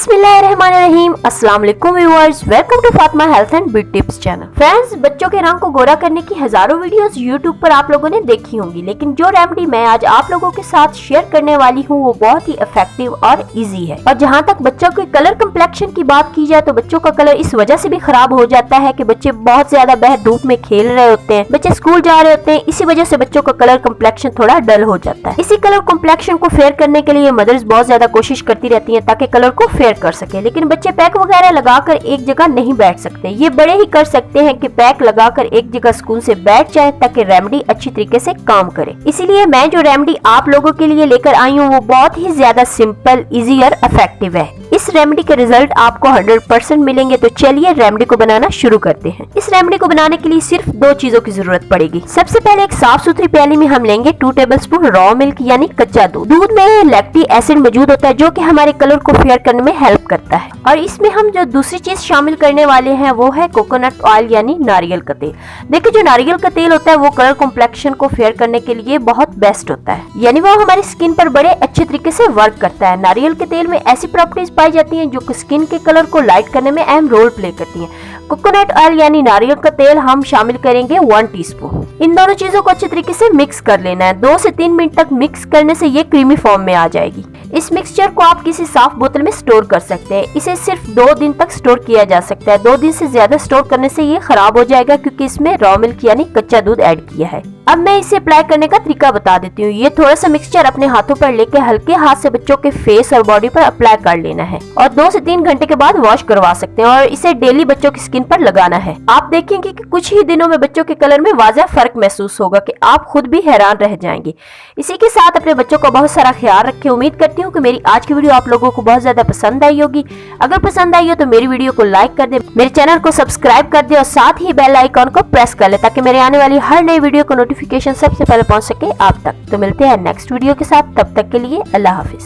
बिस्मिल्लाहिर्रहमानिर्रहीम। अस्सलाम वालेकुम viewers, welcome to Fatima health and beauty tips channel. Friends, बच्चों के रंग को गोरा करने की हजारों वीडियोस यूट्यूब पर आप लोगों ने देखी होंगी, लेकिन जो रेमेडी मैं आज आप लोगों के साथ शेयर करने वाली हूँ वो बहुत ही इफेक्टिव और इजी है। और जहाँ तक बच्चों के कलर कम्प्लेक्शन की बात की जाए तो बच्चों का कलर इस वजह से भी खराब हो जाता है कि बच्चे बहुत ज्यादा बाहर धूप में खेल रहे होते हैं, बच्चे स्कूल जा रहे होते हैं, इसी वजह से बच्चों का कलर कम्प्लेक्शन थोड़ा डल हो जाता है। इसी कलर कम्प्लेक्शन को फेयर करने के लिए मदर्स बहुत ज्यादा कोशिश करती रहती है ताकि कलर को फेयर कर सके, लेकिन बच्चे पैक वगैरह लगाकर एक जगह नहीं बैठ सकते। ये बड़े ही कर सकते हैं कि पैक लगाकर एक जगह सुकून से बैठ जाए ताकि रेमेडी अच्छी तरीके से काम करे। इसीलिए मैं जो रेमेडी आप लोगों के लिए लेकर आई हूँ वो बहुत ही ज्यादा सिंपल, इजी और इफेक्टिव है। इस रेमेडी के रिजल्ट आपको 100% मिलेंगे। तो चलिए रेमेडी को बनाना शुरू करते हैं। इस रेमेडी को बनाने के लिए सिर्फ दो चीजों की जरूरत पड़ेगी। सबसे पहले एक साफ सुथरी प्याली में हम लेंगे 2 टेबलस्पून रॉ मिल्क यानी कच्चा दूध। दूध में लैक्टिक एसिड मौजूद होता है जो कि हमारे कलर को फेयर करने में हेल्प करता है। और इसमें हम जो दूसरी चीज शामिल करने वाले हैं वो है कोकोनट ऑयल यानी नारियल का तेल। देखिए, जो नारियल का तेल होता है वो कलर कॉम्प्लेक्शन को फेयर करने के लिए बहुत बेस्ट होता है, यानी वो हमारी स्किन पर बड़े अच्छे तरीके से वर्क करता है। नारियल के तेल में ऐसी प्रॉपर्टीज पाई जाती हैं जो स्किन के कलर को लाइट करने में अहम रोल प्ले करती हैं। कोकोनट ऑयल यानी नारियल का तेल हम शामिल करेंगे 1 टीस्पून। इन दोनों चीजों को अच्छे तरीके से मिक्स कर लेना है। 2 से 3 मिनट तक मिक्स करने से ये क्रीमी फॉर्म में आ जाएगी। इस मिक्सचर को आप किसी साफ बोतल में स्टोर कर सकते हैं। इसे सिर्फ 2 दिन तक स्टोर किया जा सकता है। 2 दिन से ज्यादा स्टोर करने से ये खराब हो जाएगा क्योंकि इसमें रॉ मिल्क यानी कच्चा दूध ऐड किया है। अब मैं इसे अप्लाई करने का तरीका बता देती हूँ। ये थोड़ा सा मिक्सचर अपने हाथों पर लेके हल्के हाथ से बच्चों के फेस और बॉडी पर अप्लाई कर लेना है और 2 से 3 घंटे के बाद वॉश करवा सकते हैं और इसे डेली बच्चों की स्किन पर लगाना है। आप देखेंगे कि कुछ ही दिनों में बच्चों के कलर में वाज़ह फर्क महसूस होगा कि आप खुद भी हैरान रह जाएंगे। इसी के साथ अपने बच्चों का बहुत सारा ख्याल रखें। उम्मीद करती हूँ कि मेरी आज की वीडियो आप लोगों को बहुत ज्यादा पसंद आई होगी। अगर पसंद आई हो तो मेरी वीडियो को लाइक कर दे, मेरे चैनल को सब्सक्राइब कर दे और साथ ही बेल आइकॉन को प्रेस कर ले ताकि मेरे आने वाली हर नई वीडियो को नोटिफिकेशन सबसे पहले पहुंच सके आप तक। तो मिलते हैं नेक्स्ट वीडियो के साथ, तब तक के लिए अल्लाह हाफिज।